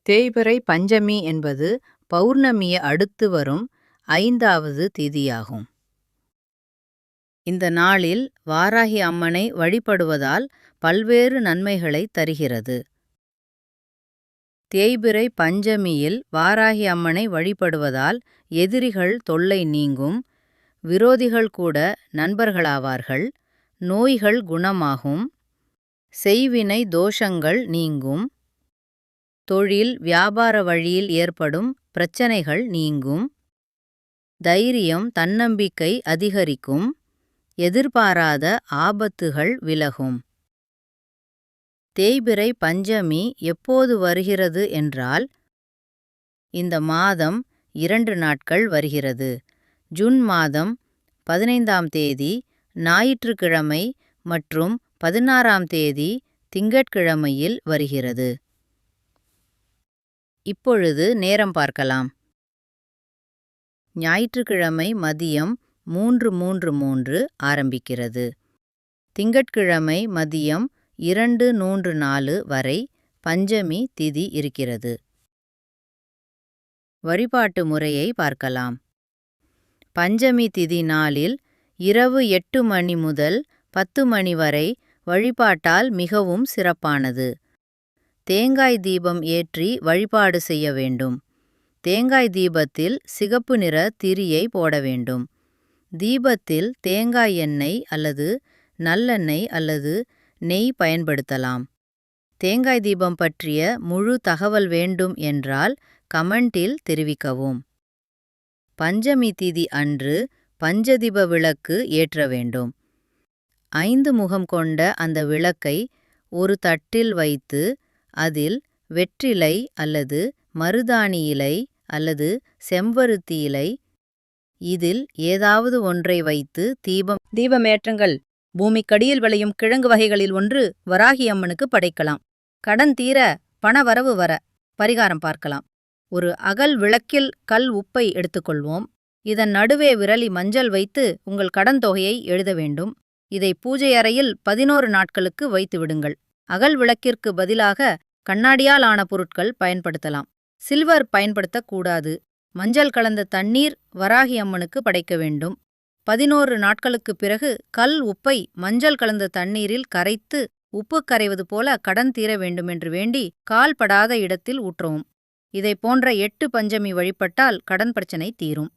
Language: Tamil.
தேய்பிறை பஞ்சமி என்பது பௌர்ணமியை அடுத்து வரும் 5வது திதியாகும். இந்த நாளில் வாராகி அம்மனை வழிபடுவதால் பல்வேறு நன்மைகளை தருகிறது. தேய்பிறை பஞ்சமியில் வாராகி அம்மனை வழிபடுவதால் எதிரிகள் தொல்லை நீங்கும், விரோதிகள் கூட நண்பர்களாவார்கள், நோய்கள் குணமாகும், செய்வினை தோஷங்கள் நீங்கும், தொழில் வியாபார வழியில் ஏற்படும் பிரச்சனைகள் நீங்கும், தைரியம் தன்னம்பிக்கை அதிகரிக்கும், எதிர்பாராத ஆபத்துகள் விலகும். தேய்பிறை பஞ்சமி எப்போது வருகிறது என்றால், இந்த மாதம் 2 நாட்கள் வருகிறது. ஜூன் மாதம் 15ஆம் தேதி ஞாயிற்றுக்கிழமை மற்றும் 16ஆம் தேதி திங்கட்கிழமையில் வருகிறது. இப்பொழுது நேரம் பார்க்கலாம். ஞாயிற்றுக்கிழமை மதியம் 3:33 ஆரம்பிக்கிறது. திங்கட்கிழமை மதியம் 2:34 வரை பஞ்சமி திதி இருக்கிறது. வழிபாட்டு முறையை பார்க்கலாம். பஞ்சமி திதி நாளில் இரவு 8 மணி முதல் 10 மணி வரை வழிபாட்டால் மிகவும் சிறப்பானது. தேங்காய் தீபம் ஏற்றி வழிபாடு செய்ய வேண்டும். தேங்காய் தீபத்தில் சிகப்பு நிற திரியை போட வேண்டும். தீபத்தில் தேங்காய் எண்ணெய் அல்லது நல்லெண்ணெய் அல்லது நெய் பயன்படுத்தலாம். தேங்காய் தீபம் பற்றிய முழு தகவல் வேண்டும் என்றால் கமெண்டில் தெரிவிக்கவும். பஞ்சமி திதி அன்று பஞ்சதீப விளக்கு ஏற்ற வேண்டும். 5 முகம் கொண்ட அந்த விளக்கை ஒரு தட்டில் வைத்து அதில் வெற்றிலை அல்லது மருதாணி இலை அல்லது செம்பருத்தி இலை இதில் ஏதாவது ஒன்றை வைத்து தீபமேற்றுங்கள். பூமிக்கடியில் விளையும் கிழங்கு வகைகளில் ஒன்று வராகி அம்மனுக்கு படைக்கலாம். கடன் தீர பணவரவு வர பரிகாரம் பார்க்கலாம். ஒரு அகல் விளக்கில் கல் உப்பை எடுத்துக்கொள்வோம். இதன் நடுவே விரலி மஞ்சள் வைத்து உங்கள் கடன் தொகையை எழுத வேண்டும். இதை பூஜை அறையில் 11 நாட்களுக்கு வைத்து விடுங்கள். அகல் விளக்கிற்கு பதிலாக கண்ணாடியால் ஆன பொருட்கள் பயன்படுத்தலாம். சில்வர் பயன்படுத்தக்கூடாது. மஞ்சள் கலந்த தண்ணீர் வராகி அம்மனுக்கு படைக்க வேண்டும். 11 நாட்களுக்கு பிறகு கல் உப்பை மஞ்சள் கலந்த தண்ணீரில் கரைத்து உப்பு கரைவது போல கடன் தீர வேண்டுமென்று வேண்டி கால் படாத இடத்தில் ஊற்றவும். இதை போன்ற 8 பஞ்சமி வழிபட்டால் கடன் பிரச்சனை தீரும்.